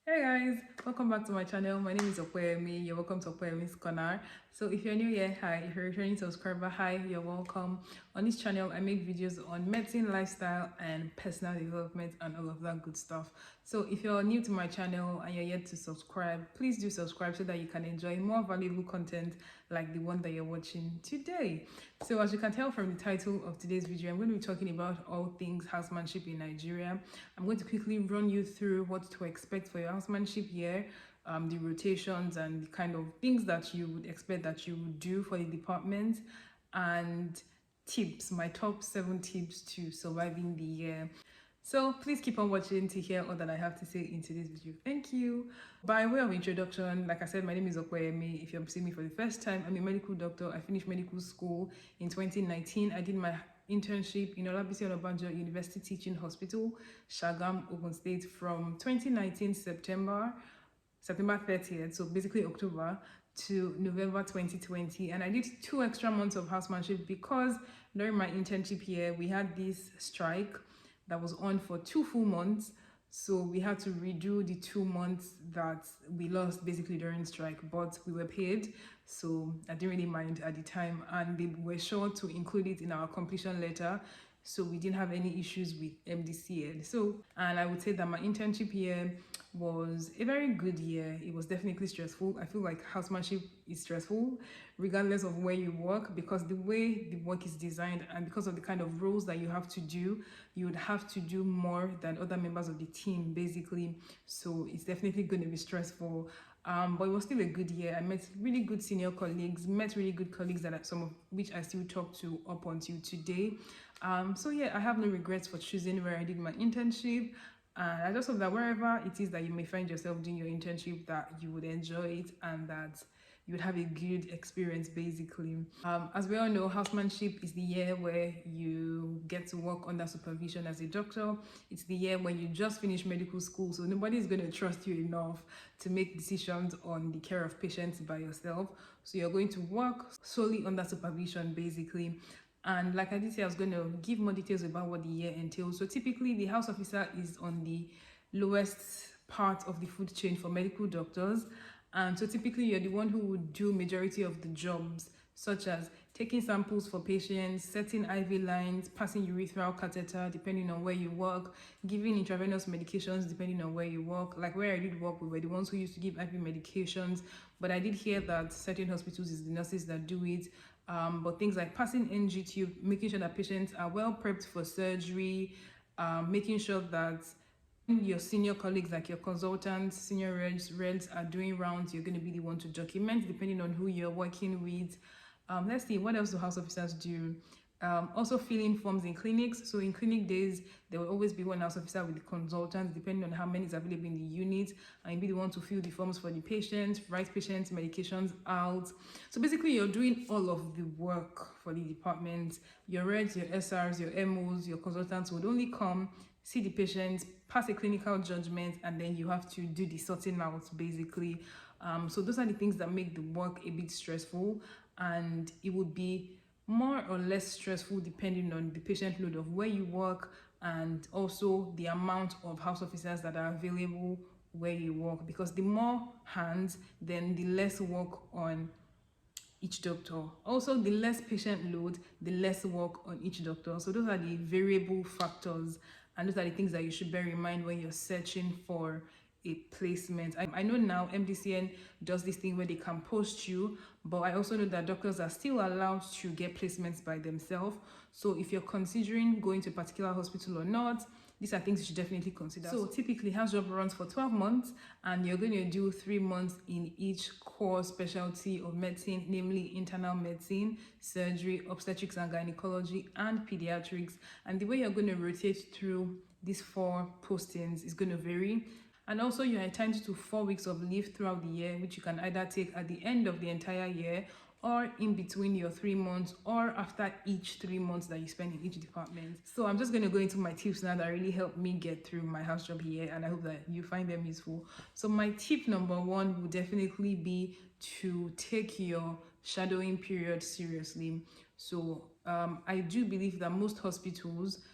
Hey guys, welcome back to my channel. My name is Okwemi. You're welcome to Okwemi's Corner. So if you're new here, hi. If you're a returning subscriber, hi, you're welcome. On this channel, I make videos on medicine, lifestyle, and personal development and all of that good stuff. So if you're new to my channel and you're yet to subscribe, please do subscribe so that you can enjoy more valuable content like the one that you're watching today. So as you can tell from the title of today's video, I'm going to be talking about all things housemanship in Nigeria. I'm going to quickly run you through what to expect for your housemanship year, the rotations and the kind of things that you would expect that you would do for the department, and tips, my top 7 tips to surviving the year. So please keep on watching to hear all that I have to say in today's video. Thank you. By way of introduction, like I said, my name is Okwemi. If you're seeing me for the first time, I'm a medical doctor. I finished medical school in 2019. I did my internship in Olabisi Onabanjo University Teaching Hospital, Shagam, Ogun State from 2019 September 30th, so basically October, to November 2020. And I did 2 extra months of housemanship because during my internship year, we had this strike that was on for 2 full months. So we had to redo the 2 months that we lost basically during strike, but we were paid. So I didn't really mind at the time, and they were sure to include it in our completion letter. So we didn't have any issues with MDCL. And I would say that my internship year was a very good year. It was definitely stressful. I feel like housemanship is stressful regardless of where you work, because the way the work is designed and because of the kind of roles that you have to do, you would have to do more than other members of the team basically. So it's definitely going to be stressful. But it was still a good year. I met really good senior colleagues, met really good colleagues some of which I still talk to up until today. So yeah, I have no regrets for choosing where I did my internship. And I just hope that wherever it is that you may find yourself doing your internship, that you would enjoy it and that you would have a good experience basically. As we all know, housemanship is the year where you get to work under supervision as a doctor. It's the year when you just finished medical school, so nobody is going to trust you enough to make decisions on the care of patients by yourself. So you're going to work solely under supervision basically. And like I did say, I was going to give more details about what the year entails. So typically the house officer is on the lowest part of the food chain for medical doctors. And so typically you're the one who would do majority of the jobs, such as taking samples for patients, setting IV lines, passing urethral catheter depending on where you work, giving intravenous medications depending on where you work. Like where I did work, we were the ones who used to give IV medications, but I did hear that certain hospitals is the nurses that do it. But things like passing NG tube, making sure that patients are well prepped for surgery, making sure that your senior colleagues like your consultants, senior reds are doing rounds, you're going to be the one to document depending on who you're working with. Let's see, what else do house officers do? Also filling forms in clinics. So in clinic days, there will always be one house officer with the consultants depending on how many is available in the unit, and you'll be the one to fill the forms for the patient, write patients medications out. So basically you're doing all of the work for the department. Your reds, your SRs, your MOs, your consultants would only come, see the patient, pass a clinical judgment, and then you have to do the sorting out basically. So those are the things that make the work a bit stressful, and it would be more or less stressful depending on the patient load of where you work and also the amount of house officers that are available where you work, because the more hands, then the less work on each doctor. Also, the less patient load, the less work on each doctor. So those are the variable factors, and those are the things that you should bear in mind when you're searching for a placement. I know now MDCN does this thing where they can post you, but I also know that doctors are still allowed to get placements by themselves. So if you're considering going to a particular hospital or not, these are things you should definitely consider. So typically Housejob runs for 12 months, and you're going to do 3 months in each core specialty of medicine, namely internal medicine, surgery, obstetrics and gynecology, and pediatrics. And the way you're going to rotate through these 4 postings is going to vary. And also you're entitled to 4 weeks of leave throughout the year, which you can either take at the end of the entire year or in between your 3 months or after each 3 months that you spend in each department. So I'm just going to go into my tips now that really helped me get through my house job here, and I hope that you find them useful. So my tip number 1 would definitely be to take your shadowing period seriously. So I do believe that most hospitals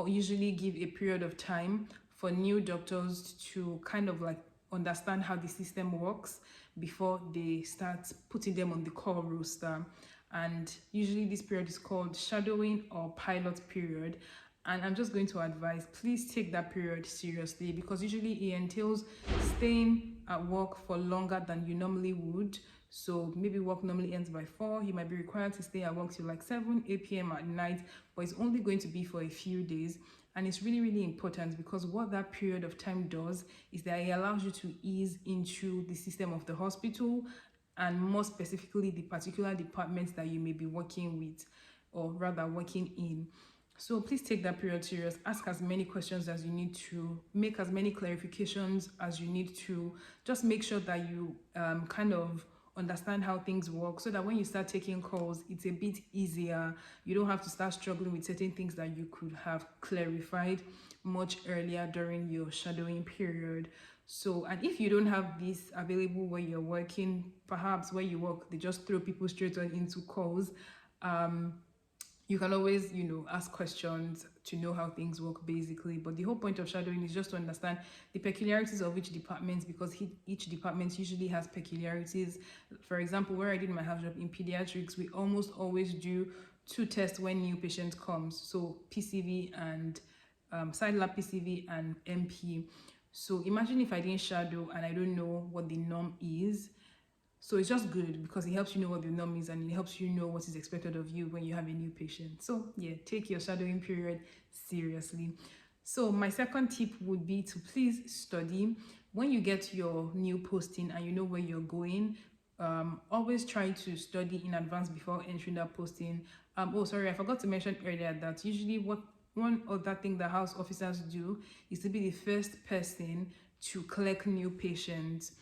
usually give a period of time for new doctors to kind of like understand how the system works before they start putting them on the call roster. And usually this period is called shadowing or pilot period. And I'm just going to advise, please take that period seriously, because usually it entails staying at work for longer than you normally would. So maybe work normally ends by 4, you might be required to stay at work till like 7, 8 p.m. at night, but it's only going to be for a few days. And it's really, really important, because what that period of time does is that it allows you to ease into the system of the hospital, and more specifically the particular departments that you may be working with, or rather working in. So please take that period serious. Ask as many questions as you need to, make as many clarifications as you need to. Just make sure that you kind of understand how things work, so that when you start taking calls, it's a bit easier. You don't have to start struggling with certain things that you could have clarified much earlier during your shadowing period. So, and if you don't have this available where you're working, perhaps where you work, they just throw people straight on into calls. You can always, ask questions to know how things work basically. But the whole point of shadowing is just to understand the peculiarities of each department, because each department usually has peculiarities. For example, where I did my house job in pediatrics, we almost always do 2 tests when new patient comes. So PCV and side lab PCV and MP. So imagine if I didn't shadow and I don't know what the norm is. So it's just good, because it helps you know what the norm is, and it helps you know what is expected of you when you have a new patient. So yeah, take your shadowing period seriously. So my second tip would be to please study. When you get your new posting and you know where you're going, always try to study in advance before entering that posting. Oh, sorry, I forgot to mention earlier that usually one other thing that house officers do is to be the first person to collect new patients.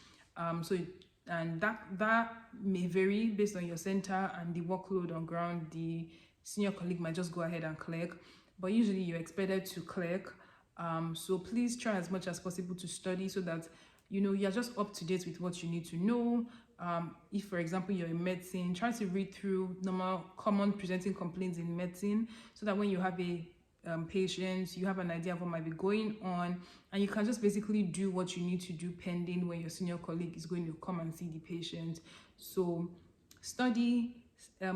And that may vary based on your center and the workload on ground. The senior colleague might just go ahead and collect, but usually you're expected to collect. So please try as much as possible to study, so that you're just up to date with what you need to know. If, for example, you're in medicine, try to read through normal common presenting complaints in medicine, so that when you have a patients, you have an idea of what might be going on, and you can just basically do what you need to do pending when your senior colleague is going to come and see the patient. So study,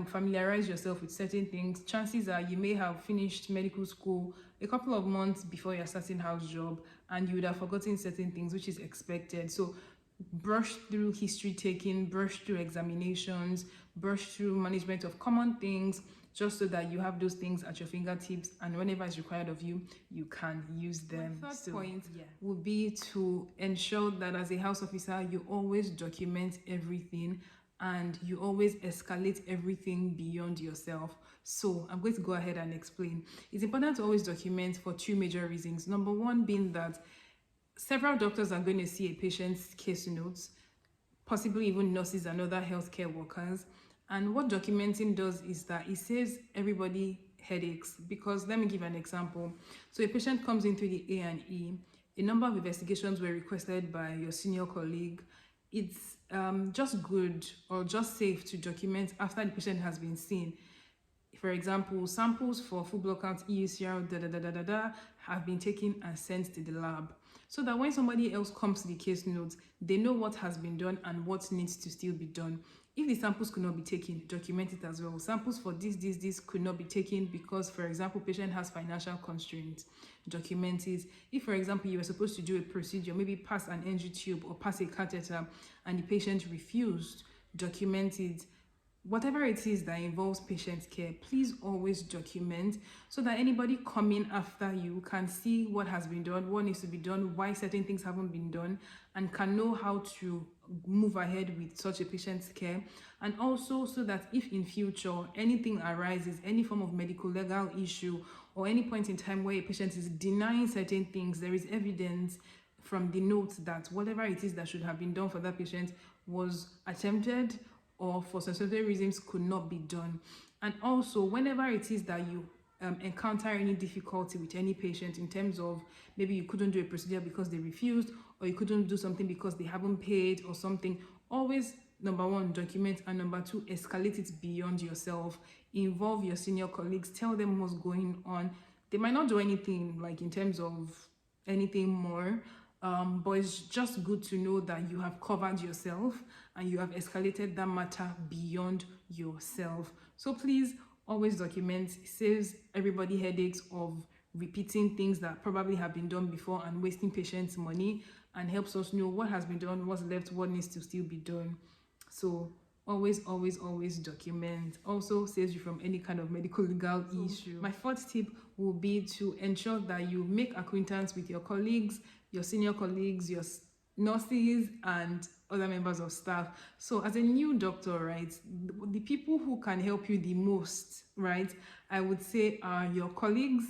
familiarize yourself with certain things. Chances are you may have finished medical school a couple of months before you're starting house job, and you would have forgotten certain things, which is expected. So brush through history taking, brush through examinations, brush through management of common things, just so that you have those things at your fingertips, and whenever it's required of you, you can use them. My third point would be to ensure that as a house officer, you always document everything, and you always escalate everything beyond yourself. So I'm going to go ahead and explain. It's important to always document for 2 major reasons. Number one being that several doctors are going to see a patient's case notes, possibly even nurses and other healthcare workers. And what documenting does is that it saves everybody headaches. Because let me give an example. So a patient comes in through the A&E, a number of investigations were requested by your senior colleague. It's just good or just safe to document after the patient has been seen. For example, samples for full blood count, EUCR, have been taken and sent to the lab, so that when somebody else comes to the case notes, they know what has been done and what needs to still be done. If the samples could not be taken, document it as well. Samples for this could not be taken because, for example, patient has financial constraints. Document it. If, for example, you were supposed to do a procedure, maybe pass an NG tube or pass a catheter, and the patient refused, document it. Whatever it is that involves patient care, please always document, so that anybody coming after you can see what has been done, what needs to be done, why certain things haven't been done, and can know how to move ahead with such a patient's care. And also so that if in future anything arises, any form of medical legal issue, or any point in time where a patient is denying certain things, there is evidence from the notes that whatever it is that should have been done for that patient was attempted, or for certain reasons could not be done. And also, whenever it is that you encounter any difficulty with any patient, in terms of maybe you couldn't do a procedure because they refused, or you couldn't do something because they haven't paid or something, always, number one, document, and number two, escalate it beyond yourself. Involve your senior colleagues, tell them what's going on. They might not do anything like in terms of anything more, But it's just good to know that you have covered yourself and you have escalated that matter beyond yourself. So please always document. It saves everybody headaches of repeating things that probably have been done before and wasting patients' money, and helps us know what has been done, what's left, what needs to still be done. So always document. Also saves you from any kind of medical legal issue. My fourth tip will be to ensure that you make acquaintance with your colleagues, your senior colleagues, your nurses, and other members of staff. So as a new doctor, right, the people who can help you the most, right, I would say are your colleagues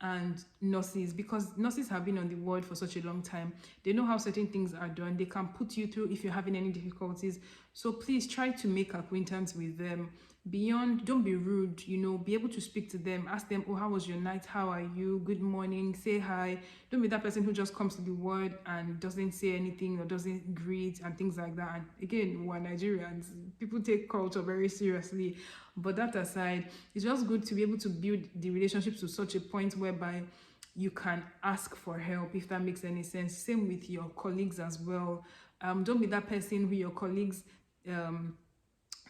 and nurses, because nurses have been on the ward for such a long time. They know how certain things are done. They can put you through if you're having any difficulties. So please try to make acquaintance with them. Beyond, don't be rude, be able to speak to them. Ask them, oh, how was your night? How are you? Good morning. Say hi. Don't be that person who just comes to the ward and doesn't say anything or doesn't greet and things like that. And again, we're Nigerians. People take culture very seriously. But that aside, it's just good to be able to build the relationships to such a point whereby you can ask for help, if that makes any sense. Same with your colleagues as well. Don't be that person who your colleagues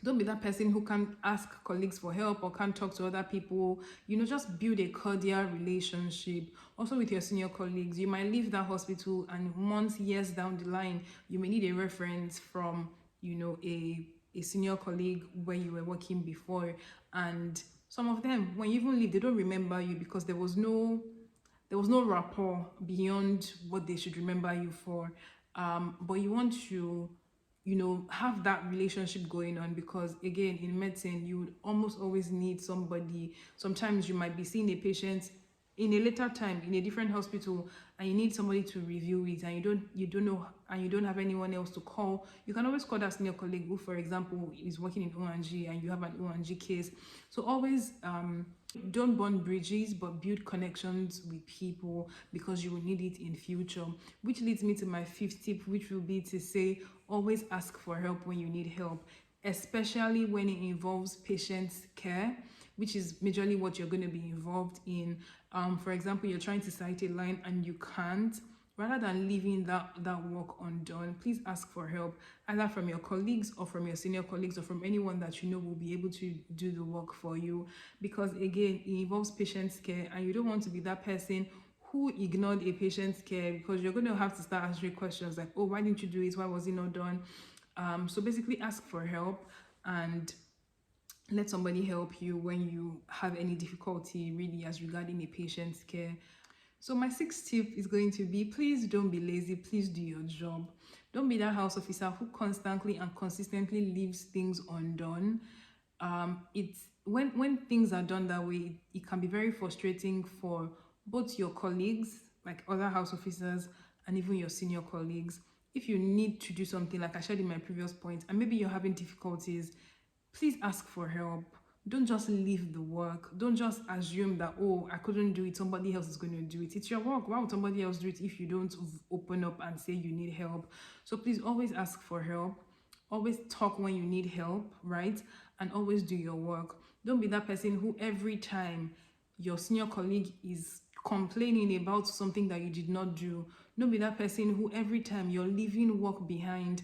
don't be that person who can't ask colleagues for help or can't talk to other people. Just build a cordial relationship. Also with your senior colleagues, you might leave that hospital and months, years down the line, you may need a reference from, a senior colleague where you were working before. And some of them, when you even leave, they don't remember you because there was no rapport beyond what they should remember you for. But you want to have that relationship going on, because again, in medicine, you would almost always need somebody. Sometimes you might be seeing a patient in a later time in a different hospital, and you need somebody to review it, and you don't know, and you don't have anyone else to call. You can always call that senior colleague who, for example, is working in O&G and you have an O&G case. So always don't burn bridges, but build connections with people, because you will need it in future. Which leads me to my fifth tip, which will be to say always ask for help when you need help, especially when it involves patient care, which is majorly what you're going to be involved in. For example, you're trying to cite a line and you can't. Rather than leaving that work undone, please ask for help, either from your colleagues or from your senior colleagues or from anyone that you know will be able to do the work for you. Because again, it involves patient care, and you don't want to be that person who ignored a patient's care, because you're going to have to start answering questions like, oh, why didn't you do it? Why was it not done? So basically ask for help and let somebody help you when you have any difficulty really as regarding a patient's care. So my sixth tip is going to be, please don't be lazy, please do your job. Don't be that house officer who constantly and consistently leaves things undone. It's when things are done that way, it can be very frustrating for both your colleagues, like other house officers, and even your senior colleagues. If you need to do something, like I shared in my previous point, and maybe you're having difficulties, please ask for help. Don't just leave the work. Don't just assume that, oh, I couldn't do it, somebody else is going to do it. It's your work. Why would somebody else do it if you don't open up and say you need help? So please always ask for help. Always talk when you need help, right? And always do your work. Don't be that person who every time your senior colleague is complaining about something that you did not do. Don't be that person who every time you're leaving work behind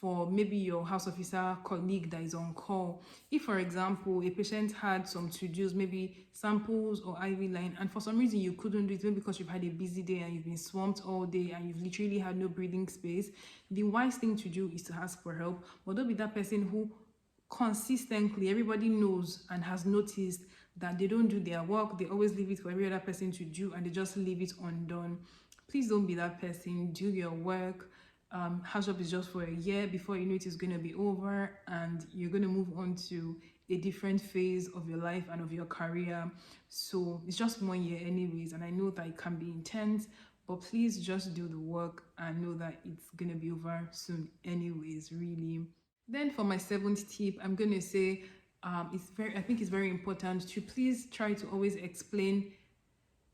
for maybe your house officer colleague that is on call. If, for example, a patient had some to-dos, maybe samples or IV line, and for some reason you couldn't do it, maybe because you've had a busy day and you've been swamped all day and you've literally had no breathing space, the wise thing to do is to ask for help. But don't be that person who consistently, everybody knows and has noticed that they don't do their work, they always leave it for every other person to do, and they just leave it undone. Please don't be that person. Do your work. Housejob is just for a year. Before you know it is going to be over, and you're going to move on to a different phase of your life and of your career. So it's just 1 year anyways, and I know that it can be intense, but please just do the work and know that it's going to be over soon anyways, really. Then for my seventh tip, I'm going to say I think it's very important to please try to always explain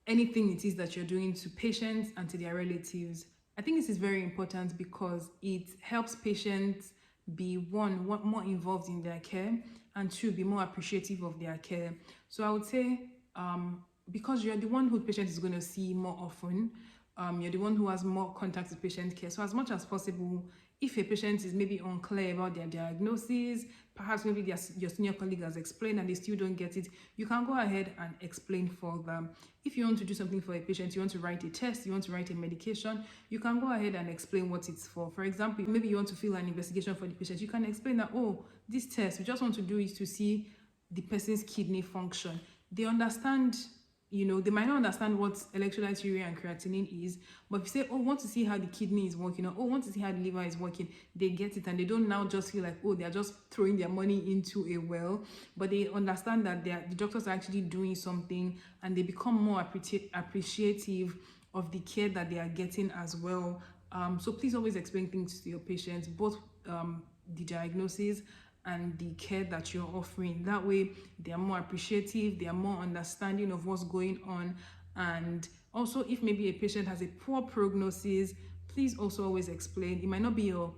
anything it is that you're doing to patients and to their relatives. I think this is very important because it helps patients be one, more involved in their care, and two, be more appreciative of their care. So I would say, because you're the one who the patient is going to see more often, you're the one who has more contact with patient care. So as much as possible, if a patient is maybe unclear about their diagnosis, perhaps maybe your senior colleague has explained and they still don't get it, you can go ahead and explain for them. If you want to do something for a patient, you want to write a test, you want to write a medication, you can go ahead and explain what it's for. For example, maybe you want to fill an investigation for the patient, you can explain that, oh, this test, we just want to do it to see the person's kidney function. They understand, they might not understand what electrolyte, urea, and creatinine is, but if you say, oh, want to see how the kidney is working, or oh, want to see how the liver is working, they get it, and they don't now just feel like, oh, they're just throwing their money into a well, but they understand that the doctors are actually doing something, and they become more appreciative of the care that they are getting as well. So please always explain things to your patients, both the diagnosis and the care that you're offering. That way they are more appreciative, they are more understanding of what's going on. And also, if maybe a patient has a poor prognosis, please also always explain. It might not be your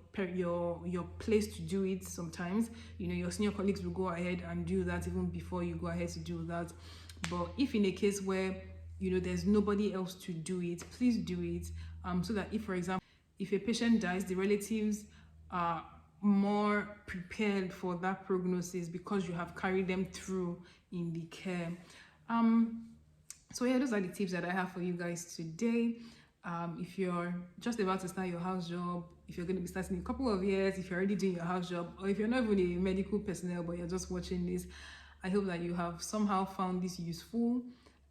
place to do it sometimes. Your senior colleagues will go ahead and do that even before you go ahead to do that. But if in a case where there's nobody else to do it, please do it, so that if, for example, if a patient dies, the relatives are more prepared for that prognosis because you have carried them through in the care. So yeah, those are the tips that I have for you guys today. If you're just about to start your house job, if you're going to be starting in a couple of years, if you're already doing your house job, or if you're not even a medical personnel but you're just watching this, I hope that you have somehow found this useful.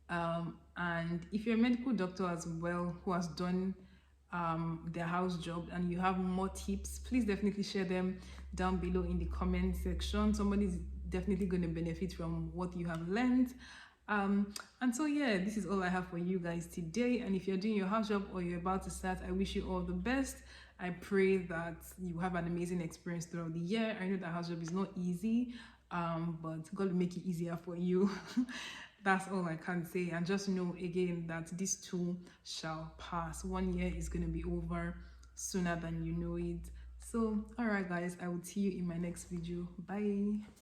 And if you're a medical doctor as well who has done their house job and you have more tips, please definitely share them down below in the comment section. Somebody's definitely going to benefit from what you have learned. And so yeah, this is all I have for you guys today. And if you're doing your house job or you're about to start, I wish you all the best. I pray that you have an amazing experience throughout the year. I know that house job is not easy, but God will make it easier for you. That's all I can say. And just know again that this too shall pass. 1 year is going to be over sooner than you know it. So, all right, guys, I will see you in my next video. Bye.